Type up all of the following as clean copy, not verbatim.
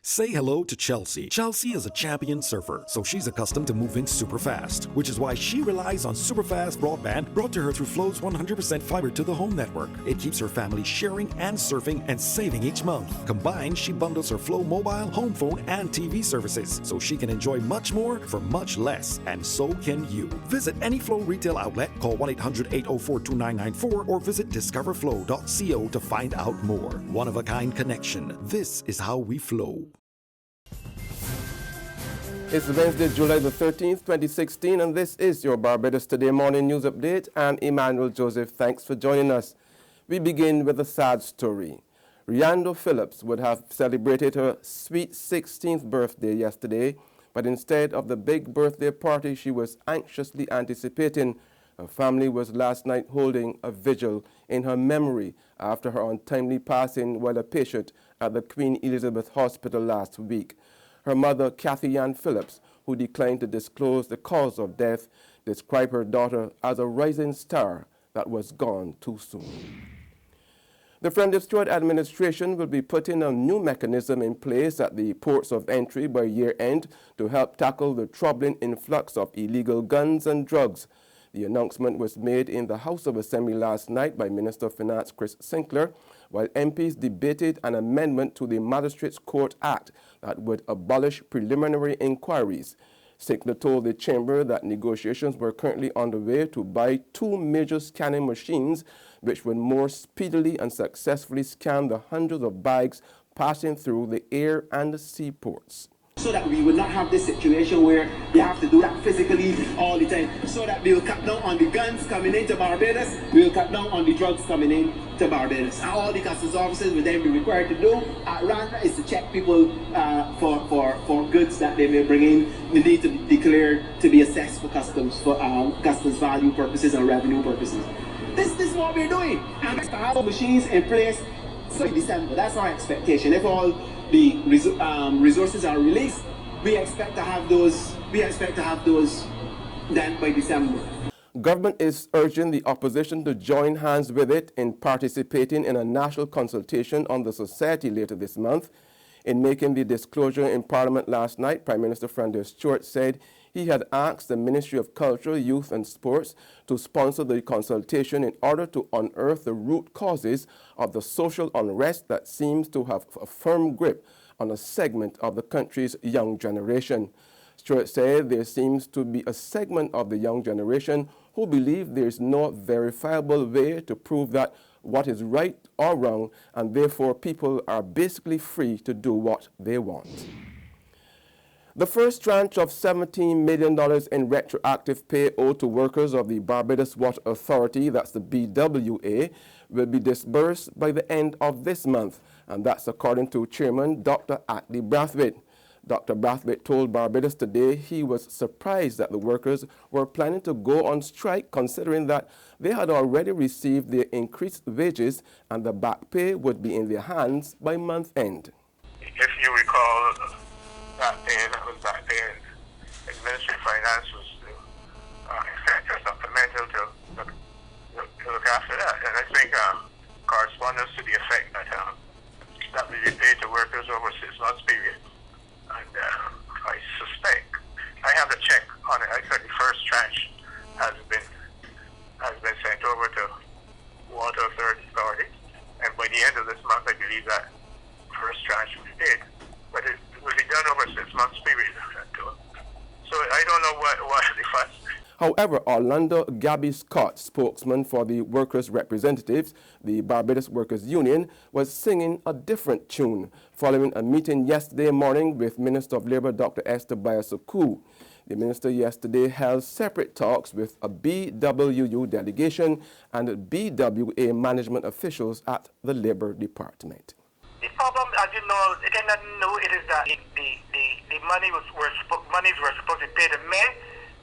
Say hello to Chelsea. Chelsea is a champion surfer, so she's accustomed to moving super fast, which is why she relies on super fast broadband brought to her through Flow's 100% fiber to the home network. It keeps her family sharing and surfing and saving each month. Combined, she bundles her Flow mobile, home phone, and TV services, so she can enjoy much more for much less, and so can you. Visit any Flow retail outlet, call 1-800-804-2994, or visit discoverflow.co to find out more. One-of-a-kind connection. This is how we flow. It's Wednesday, July the 13th, 2016, and this is your Barbados Today morning news update. I'm Emmanuel Joseph. Thanks for joining us. We begin with a sad story. Riando Phillips would have celebrated her sweet 16th birthday yesterday, but instead of the big birthday party she was anxiously anticipating, her family was last night holding a vigil in her memory after her untimely passing while a patient at the Queen Elizabeth Hospital last week. Her mother, Kathy Ann Phillips, who declined to disclose the cause of death, described her daughter as a rising star that was gone too soon. The Friend of Stewart administration will be putting a new mechanism in place at the ports of entry by year end to help tackle the troubling influx of illegal guns and drugs. The announcement was made in the House of Assembly last night by Minister of Finance Chris Sinclair, while MPs debated an amendment to the Magistrates Court Act that would abolish preliminary inquiries. Sinclair told the chamber that negotiations were currently underway to buy 2 major scanning machines which would more speedily and successfully scan the hundreds of bags passing through the air and the seaports. So that we would not have this situation where you have to do that physically all the time. So that we will cut down on the guns coming into Barbados, we will cut down on the drugs coming into Barbados. And all the customs officers will then be required to do at random is to check people for goods that they may bring in. They need to be declared to be assessed for customs value purposes and revenue purposes. This is what we're doing. And to have machines in place so in December. That's our expectation. If all the resources are released, we expect to have those done by December. Government is urging the opposition to join hands with it in participating in a national consultation on the society later this month. In making the disclosure in Parliament last night, Prime Minister Friend of Stewart said he had asked the Ministry of Culture, Youth and Sports to sponsor the consultation in order to unearth the root causes of the social unrest that seems to have a firm grip on a segment of the country's young generation. Stewart said there seems to be a segment of the young generation who believe there is no verifiable way to prove that what is right or wrong, and therefore people are basically free to do what they want. The first tranche of $17 million in retroactive pay owed to workers of the Barbados Water Authority, that's the BWA, will be disbursed by the end of this month, and that's according to Chairman Dr. Atlee Brathwaite. Dr. Brathwaite told Barbados Today he was surprised that the workers were planning to go on strike, considering that they had already received their increased wages and the back pay would be in their hands by month end. If you recall, that was back pay, and Ministry of Finance was expect a supplemental to look after that. And I think correspondence to the effect that will be paid to workers over a 6 months period. And I suspect, I have a check on it. I think the first tranche has been sent over to Water Authority, and by the end of this month, I believe that first tranche will be paid. But it will be done over a 6 months period. So I don't know what the fuss. However, Orlando Gabby Scott, spokesman for the workers' representatives, the Barbados Workers Union, was singing a different tune following a meeting yesterday morning with Minister of Labour Dr. Esther Bayosuku. The minister yesterday held separate talks with a BWU delegation and BWA management officials at the Labour Department. The problem, as you know, it is that the monies were supposed to be paid in May.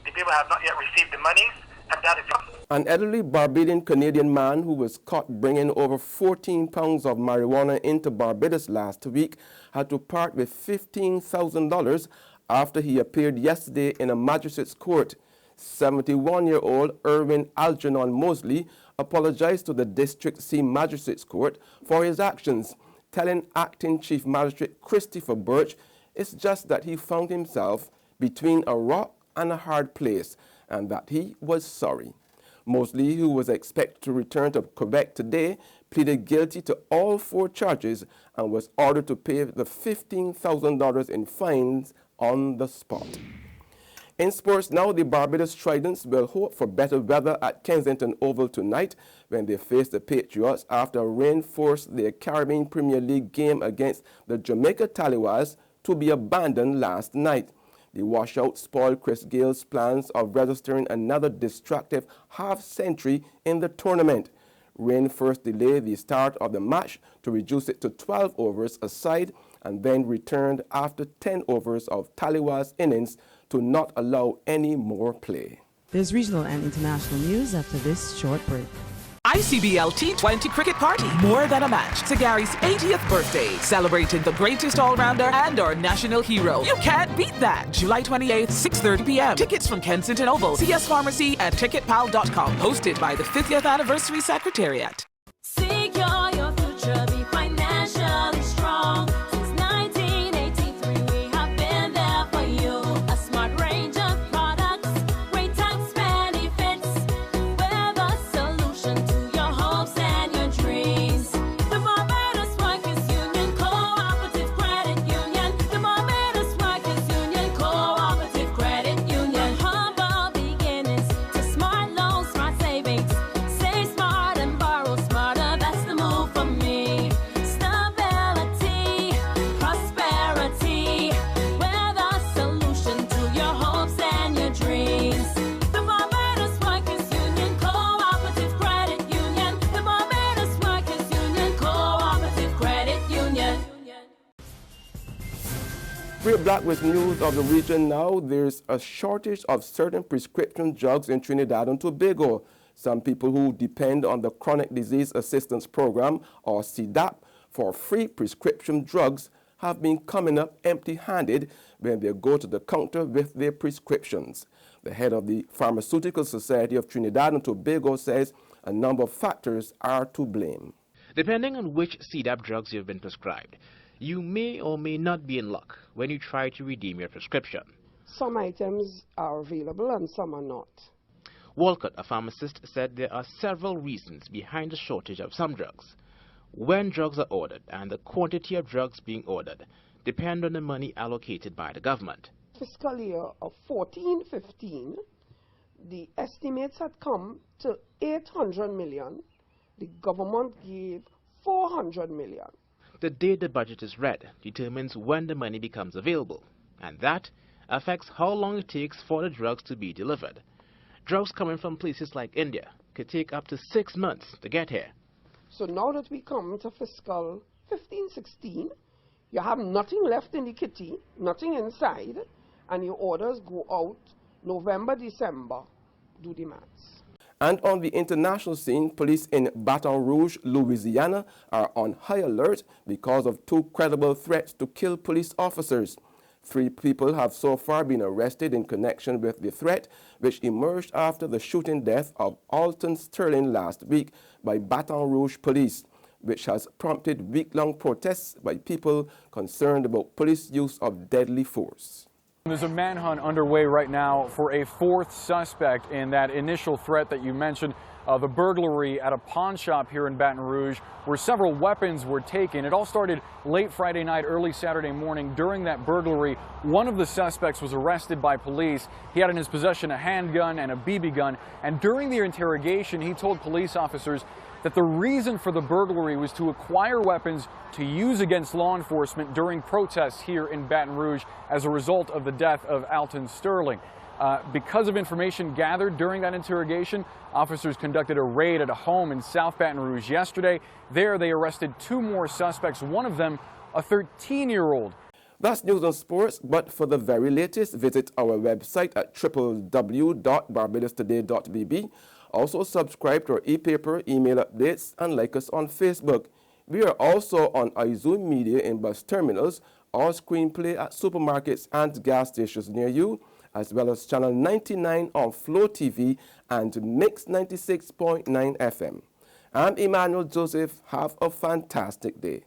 The people have not yet received the monies, and that is it. An elderly Barbadian Canadian man who was caught bringing over 14 pounds of marijuana into Barbados last week had to part with $15,000 after he appeared yesterday in a magistrate's court. 71-year-old Erwin Algernon Mosley apologized to the District C Magistrates Court for his actions. telling Acting Chief Magistrate Christopher Birch it's just that he found himself between a rock and a hard place and that he was sorry. Mosley, who was expected to return to Quebec today, pleaded guilty to all 4 charges and was ordered to pay the $15,000 in fines on the spot. In sports now, the Barbados Tridents will hope for better weather at Kensington Oval tonight when they face the Patriots after rain forced their Caribbean Premier League game against the Jamaica Tallywas to be abandoned last night. The washout spoiled Chris Gale's plans of registering another destructive half-century in the tournament. Rain first delayed the start of the match to reduce it to 12 overs a side and then returned after 10 overs of Tallywas innings to not allow any more play. There's regional and international news after this short break. ICBL T20 Cricket Party, more than a match. To Gary's 80th birthday, celebrating the greatest all-rounder and our national hero. You can't beat that. July 28th, 6:30 p.m. Tickets from Kensington Oval, CS Pharmacy, and ticketpal.com. Hosted by the 50th Anniversary Secretariat. Secure your future, be financially strong. Since 1983, we have been there for you. A smart range of products, great tax benefits. We're the solution to your hopes and your dreams. The Barbados Workers Union Cooperative Credit Union. The Barbados Workers Union Cooperative Credit Union. Humble beginnings to smart loans, smart savings. Save smart and borrow smarter. That's the move for me. Stability, prosperity. We're the solution to your hopes and your dreams. The Barbados Workers Union Cooperative Credit Union. The Barbados Workers Union Cooperative Credit Union. We're back with news of the region now. There's a shortage of certain prescription drugs in Trinidad and Tobago. Some people who depend on the Chronic Disease Assistance Program, or CDAP, for free prescription drugs have been coming up empty-handed when they go to the counter with their prescriptions. The head of the Pharmaceutical Society of Trinidad and Tobago says a number of factors are to blame. Depending on which CDAP drugs you've been prescribed, you may or may not be in luck when you try to redeem your prescription. Some items are available and some are not. Walcott, a pharmacist, said there are several reasons behind the shortage of some drugs. When drugs are ordered and the quantity of drugs being ordered depend on the money allocated by the government. Fiscal year of 14-15, the estimates had come to 800 million. The government gave 400 million. The date the budget is read determines when the money becomes available, and that affects how long it takes for the drugs to be delivered. Drugs coming from places like India could take up to 6 months to get here. So now that we come to fiscal 15-16, you have nothing left in the kitty, nothing inside, and your orders go out November, December. Do the maths. And on the international scene, police in Baton Rouge, Louisiana are on high alert because of 2 credible threats to kill police officers. 3 people have so far been arrested in connection with the threat, which emerged after the shooting death of Alton Sterling last week by Baton Rouge police, which has prompted week-long protests by people concerned about police use of deadly force. There's a manhunt underway right now for a 4th suspect in that initial threat that you mentioned, the burglary at a pawn shop here in Baton Rouge, where several weapons were taken. It all started late Friday night, early Saturday morning. During that burglary, one of the suspects was arrested by police. He had in his possession a handgun and a BB gun, and during the interrogation, he told police officers that the reason for the burglary was to acquire weapons to use against law enforcement during protests here in Baton Rouge as a result of the death of Alton Sterling. Because of information gathered during that interrogation, officers conducted a raid at a home in South Baton Rouge yesterday. There they arrested 2 more suspects, one of them a 13-year-old. That's news on sports, but for the very latest, visit our website at www.barbadostoday.bb. Also subscribe to our e-paper, email updates, and like us on Facebook. We are also on iZoom Media in bus terminals, or screenplay at supermarkets and gas stations near you, as well as Channel 99 on Flow TV and Mix 96.9 FM. I'm Emmanuel Joseph. Have a fantastic day.